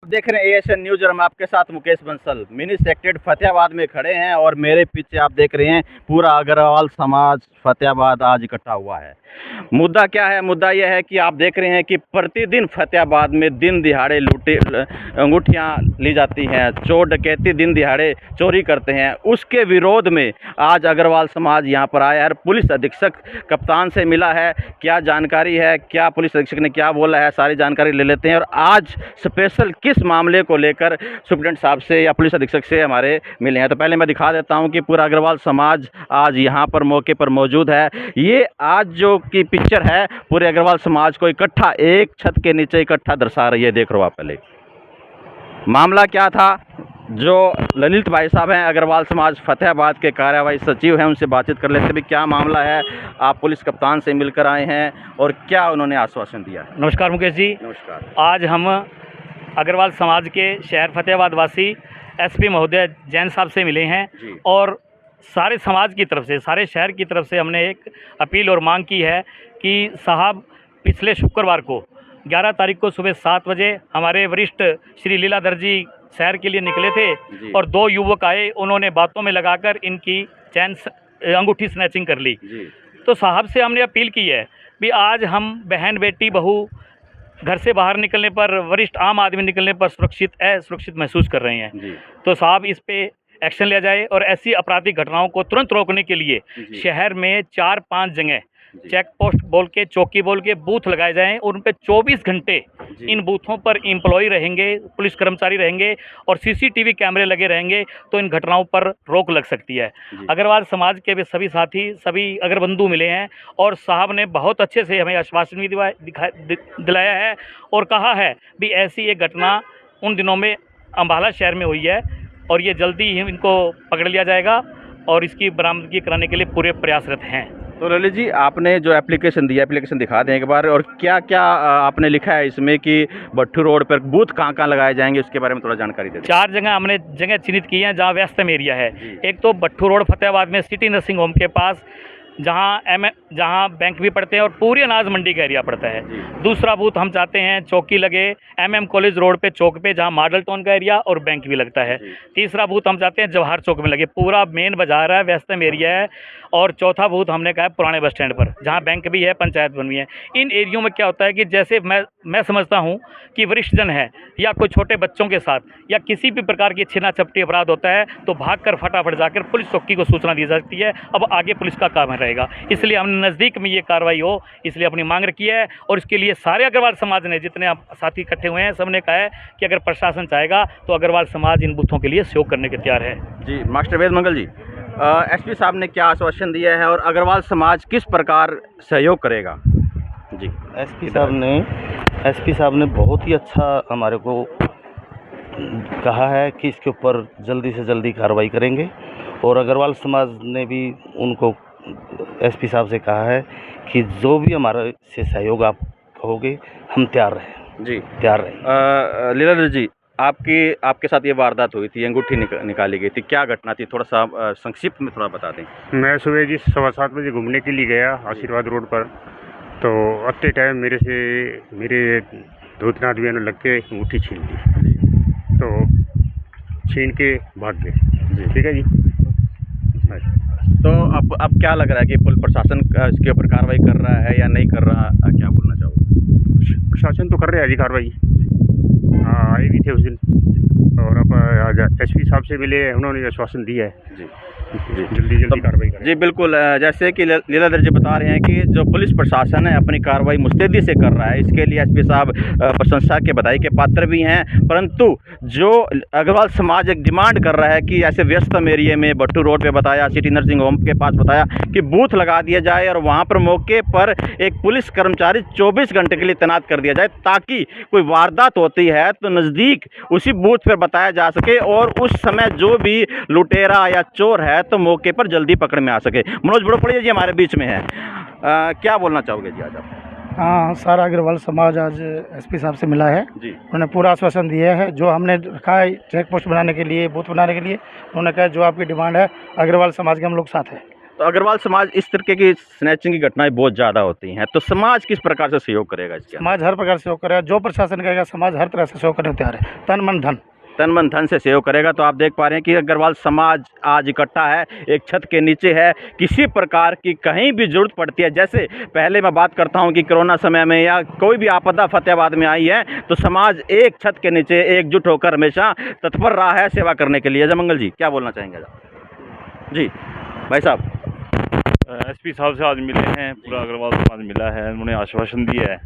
देख रहे हैं एएसएन न्यूज और हम आपके साथ मुकेश बंसल मिनी सेक्रेटरीट फतेहाबाद में खड़े हैं और मेरे पीछे आप देख रहे हैं पूरा अग्रवाल समाज फतेहाबाद आज इकट्ठा हुआ है। मुद्दा क्या है? मुद्दा यह है कि आप देख रहे हैं कि प्रतिदिन फतेहाबाद में दिन दिहाड़े लूटे अंगूठियां ली जाती हैं, चोर डकैती दिन दिहाड़े चोरी करते हैं। उसके विरोध में आज अग्रवाल समाज यहां पर आया है। पुलिस अधीक्षक कप्तान से मिला है, क्या जानकारी है, क्या पुलिस अधीक्षक ने क्या बोला है, सारी जानकारी ले लेते हैं। और आज स्पेशल किस मामले को लेकर सुप्रीडेंट साहब से या पुलिस अधीक्षक से हमारे मिले हैं, तो पहले मैं दिखा देता हूं कि पूरा अग्रवाल समाज आज यहां पर मौके पर मौजूद है। ये आज जो की पिक्चर है पूरे अग्रवाल समाज को इकट्ठा एक छत के नीचे इकट्ठा दर्शा रही है। देख रहे हो आप। पहले मामला क्या था, जो ललित भाई साहब हैं अग्रवाल समाज फतेहाबाद के कार्यवाही सचिव हैं, उनसे बातचीत कर लेते हैं भी क्या मामला है। आप पुलिस कप्तान से मिलकर आए हैं और क्या उन्होंने आश्वासन दिया है? नमस्कार मुकेश जी। नमस्कार। आज हम अग्रवाल समाज के शहर फतेहाबाद वासी एसपी महोदय जैन साहब से मिले हैं और सारे समाज की तरफ से, सारे शहर की तरफ से हमने एक अपील और मांग की है कि साहब पिछले शुक्रवार को 11 तारीख को सुबह 7 बजे हमारे वरिष्ठ श्री लीलाधर जी शहर के लिए निकले थे और 2 युवक आए, उन्होंने बातों में लगाकर इनकी चैन अंगूठी स्नैचिंग कर ली। तो साहब से हमने अपील की है भी आज हम बहन बेटी बहू घर से बाहर निकलने पर, वरिष्ठ आम आदमी निकलने पर सुरक्षित महसूस कर रहे हैं। तो साहब इस पे एक्शन लिया जाए और ऐसी आपराधिक घटनाओं को तुरंत रोकने के लिए शहर में 4-5 जगह चेक पोस्ट बोल के, चौकी बोल के बूथ लगाए जाएं और उन पे 24 घंटे इन बूथों पर एम्प्लॉय रहेंगे, पुलिस कर्मचारी रहेंगे और सीसीटीवी कैमरे लगे रहेंगे, तो इन घटनाओं पर रोक लग सकती है। अग्रवाल समाज के भी सभी साथी, सभी अगर बंधु मिले हैं और साहब ने बहुत अच्छे से हमें आश्वासन भी दिलाया है और कहा है भी ऐसी एक घटना उन दिनों में अम्बाला शहर में हुई है और ये जल्दी ही इनको पकड़ लिया जाएगा और इसकी बरामदगी कराने के लिए पूरे प्रयासरत हैं। तो ललित जी, आपने जो एप्लीकेशन दिया, एप्लीकेशन दिखा दें एक बार, और क्या क्या आपने लिखा है इसमें कि भट्टू रोड पर बूथ कहाँ लगाए जाएंगे, उसके बारे में थोड़ा जानकारी दे दें। 4 जगह हमने जगह चिन्हित की हैं जहाँ व्यस्तम एरिया है। एक तो भट्टू रोड फतेहाबाद में सिटी नर्सिंग होम के पास, जहाँ बैंक भी पड़ते हैं और पूरी अनाज मंडी का एरिया पड़ता है। दूसरा बूथ हम चाहते हैं चौकी लगे MM कॉलेज रोड पे चौक पे, जहाँ मॉडल टाउन का एरिया और बैंक भी लगता है। तीसरा बूथ हम चाहते हैं जवाहर चौक में लगे, पूरा मेन बाजार है, व्यस्तम एरिया है। और चौथा बूथ हमने कहा है पुराने बस स्टैंड पर, जहाँ बैंक भी है, पंचायत भवन भी है। इन एरियो में क्या होता है कि जैसे मैं समझता हूँ कि वरिष्ठ जन है या कोई छोटे बच्चों के साथ या किसी भी प्रकार की छीना झपटी अपराध होता है तो भागकर फटाफट जाकर पुलिस चौकी को सूचना दी जा सकती है। अब आगे पुलिस का काम रहेगा, इसलिए हमने नज़दीक में ये कार्रवाई हो इसलिए अपनी मांग रखी है। और इसके लिए सारे अग्रवाल समाज ने, जितने साथी इकट्ठे हुए हैं, सबने कहा है कि अगर प्रशासन चाहेगा तो अग्रवाल समाज इन बूथों के लिए सहयोग करने के तैयार है। जी मास्टर वेद मंगल जी, एसपी साहब ने क्या आश्वासन दिया है और अग्रवाल समाज किस प्रकार सहयोग करेगा? जी एसपी साहब ने बहुत ही अच्छा हमारे को कहा है कि इसके ऊपर जल्दी से जल्दी कार्रवाई करेंगे और अग्रवाल समाज ने भी उनको एसपी साहब से कहा है कि जो भी हमारे से सहयोग आप कहोगे हम तैयार रहें। जी तैयार रहें। लीलाधर जी, आपके साथ ये वारदात हुई थी, अंगूठी निकाली गई थी, क्या घटना थी, थोड़ा सा संक्षिप्त में थोड़ा बता दें। मैं सुबह जी 7:15 बजे घूमने के लिए गया आशीर्वाद रोड पर, तो आते टाइम मेरे 2-3 आदमियों ने लग के अंगूठी छीन ली, तो छीन के भाग गए। ठीक है जी। तो अब क्या लग रहा है कि पुलिस प्रशासन इसके ऊपर कार्रवाई कर रहा है या नहीं कर रहा, क्या बोलना चाहोगे? प्रशासन तो कर रहा है जी कार्रवाई, आए भी थे उस दिन और अब आज एसपी साहब से मिले, उन्होंने आश्वासन दिया है जी जल्दी कार्रवाई करें। जी बिल्कुल, जैसे कि लीलाधर जी बता रहे हैं कि जो पुलिस प्रशासन है अपनी कार्रवाई मुस्तैदी से कर रहा है, इसके लिए एसपी साहब प्रशंसा के, बधाई के पात्र भी हैं। परंतु जो अग्रवाल समाज एक डिमांड कर रहा है कि ऐसे व्यस्तम एरिया में भट्टू रोड पे बताया, सिटी नर्सिंग होम के पास बताया कि बूथ लगा दिया जाए और वहाँ पर मौके पर एक पुलिस कर्मचारी 24 घंटे के लिए तैनात कर दिया जाए, ताकि कोई वारदात होती है तो नज़दीक उसी बूथ पर बताया जा सके और उस समय जो भी लुटेरा या चोर है तो मौके पर जल्दी पकड़ में आ सके। मनोज बड़ोपड़िया जी हमारे बीच में है, क्या बोलना चाहोगे जी आज आप? हाँ, सारा अग्रवाल समाज आज एसपी साहब से मिला है जी। उन्होंने पूरा आश्वासन दिया है जो हमने रखा है चेक पोस्ट बनाने के लिए, बूथ बनाने के लिए। उन्होंने कहा जो आपकी डिमांड है अग्रवाल समाज के हम लोग साथ हैं। तो अग्रवाल समाज इस तरीके की स्नैचिंग की घटनाएं बहुत ज़्यादा होती हैं, तो समाज किस प्रकार से सहयोग करेगा इसके अंदर? समाज हर प्रकार से सहयोग करेगा, जो प्रशासन कहेगा समाज हर तरह से सहयोग करने को तैयार है, तन मन धन। तन मन धन से सहयोग करेगा। तो आप देख पा रहे हैं कि अग्रवाल समाज आज इकट्ठा है, एक छत के नीचे है। किसी प्रकार की कहीं भी जरूरत पड़ती है, जैसे पहले मैं बात करता हूं कि कोरोना समय में या कोई भी आपदा फतेहाबाद में आई है, तो समाज एक छत के नीचे एकजुट होकर हमेशा तत्पर रहा है सेवा करने के लिए। जयमंगल जी, क्या बोलना चाहेंगे आप? जी भाई साहब। एसपी साहब से आज मिले हैं, पूरा अग्रवाल समाज मिला है, उन्होंने आश्वासन दिया है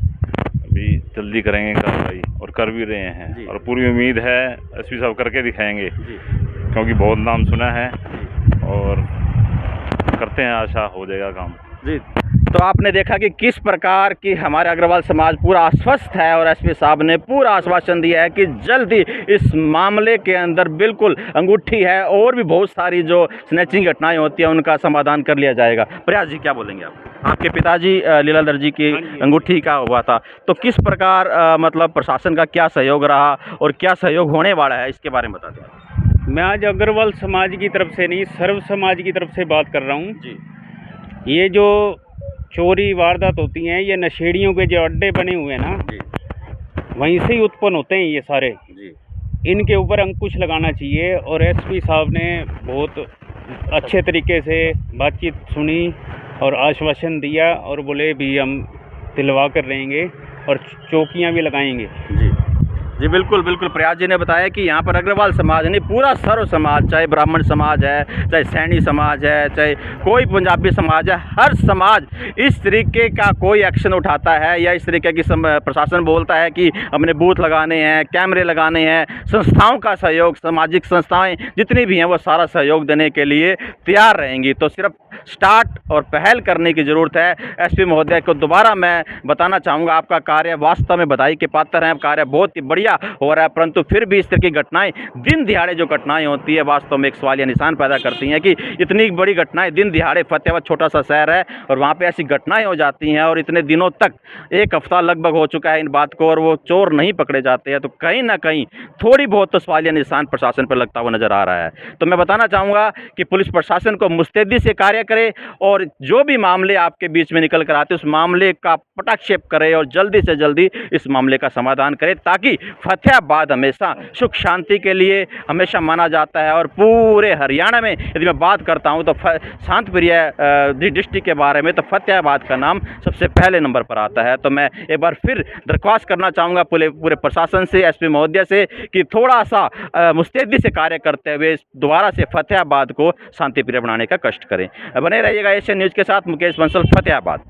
अभी जल्दी करेंगे कार्रवाई, और कर भी रहे हैं, और पूरी उम्मीद है एसपी साहब करके दिखाएंगे, क्योंकि बहुत नाम सुना है और करते हैं, आशा हो जाएगा काम। जी, तो आपने देखा कि किस प्रकार की हमारे अग्रवाल समाज पूरा आश्वस्त है, और एसपी साहब ने पूरा आश्वासन दिया है कि जल्द ही इस मामले के अंदर बिल्कुल अंगूठी है, और भी बहुत सारी जो स्नैचिंग घटनाएं होती हैं उनका समाधान कर लिया जाएगा। प्रयास जी, क्या बोलेंगे आप? आपके पिताजी लीलाधर जी की अंगूठी का हुआ था, तो किस प्रकार मतलब प्रशासन का क्या सहयोग रहा और क्या सहयोग होने वाला है, इसके बारे में बता दें। मैं आज अग्रवाल समाज की तरफ से नहीं, सर्व समाज की तरफ से बात कर रहा हूँ जी। ये जो चोरी वारदात होती हैं, ये नशेड़ियों के जो अड्डे बने हुए हैं ना, जी वहीं से ही उत्पन्न होते हैं ये सारे। जी इनके ऊपर अंकुश लगाना चाहिए, और एसपी साहब ने बहुत अच्छे तरीके से बातचीत सुनी और आश्वासन दिया, और बोले भी हम दिलवा कर रहेंगे और चौकियां भी लगाएंगे। जी जी, बिल्कुल बिल्कुल। प्रयास जी ने बताया कि यहाँ पर अग्रवाल समाज नहीं, पूरा सर्व समाज, चाहे ब्राह्मण समाज है, चाहे सैनी समाज है, चाहे कोई पंजाबी समाज है, हर समाज इस तरीके का कोई एक्शन उठाता है या इस तरीके की प्रशासन बोलता है कि हमने बूथ लगाने हैं, कैमरे लगाने हैं, संस्थाओं का सहयोग, सामाजिक संस्थाएं जितनी भी हैं वो सारा सहयोग देने के लिए तैयार रहेंगी। तो सिर्फ स्टार्ट और पहल करने की ज़रूरत है। एसपी महोदय को दोबारा मैं बताना चाहूँगा, आपका कार्य वास्तव में बधाई के पात्र हैं, कार्य बहुत ही बढ़िया हो रहा है, परंतु फिर भी इस तरह की घटनाएं, दिन दिहाड़े जो घटनाएं होती है, वास्तव में एक सवालिया निशान पैदा करती हैं कि इतनी बड़ी घटनाएं दिन दिहाड़े, फतेहाबाद छोटा सा शहर है और वहाँ पे ऐसी घटनाएं हो जाती हैं, और इतने दिनों तक, एक हफ्ता लगभग हो चुका है इन बात को, और वो चोर नहीं पकड़े जाते हैं। तो कहीं ना कहीं थोड़ी बहुत तो सवालिया निशान प्रशासन पर लगता हुआ नजर आ रहा है। तो मैं बताना चाहूँगा कि पुलिस प्रशासन को मुस्तैदी से कार्य करे, और जो भी मामले आपके बीच में निकल कर आते उस मामले का पटाक्षेप करे और जल्दी से जल्दी इस मामले का समाधान करे, ताकि फतेहाबाद हमेशा सुख शांति के लिए हमेशा माना जाता है। और पूरे हरियाणा में यदि मैं बात करता हूं तो शांत प्रिय डिस्ट्रिक्ट के बारे में, तो फतेहाबाद का नाम सबसे पहले नंबर पर आता है। तो मैं एक बार फिर दरख्वास्त करना चाहूँगा पूरे प्रशासन से, एसपी महोदय से, कि थोड़ा सा मुस्तैदी से कार्य करते हुए दोबारा से फतेहाबाद को शांति प्रिय बनाने का कष्ट करें। बने रहिएगा एशियन न्यूज़ के साथ। मुकेश बंसल, फतेहाबाद।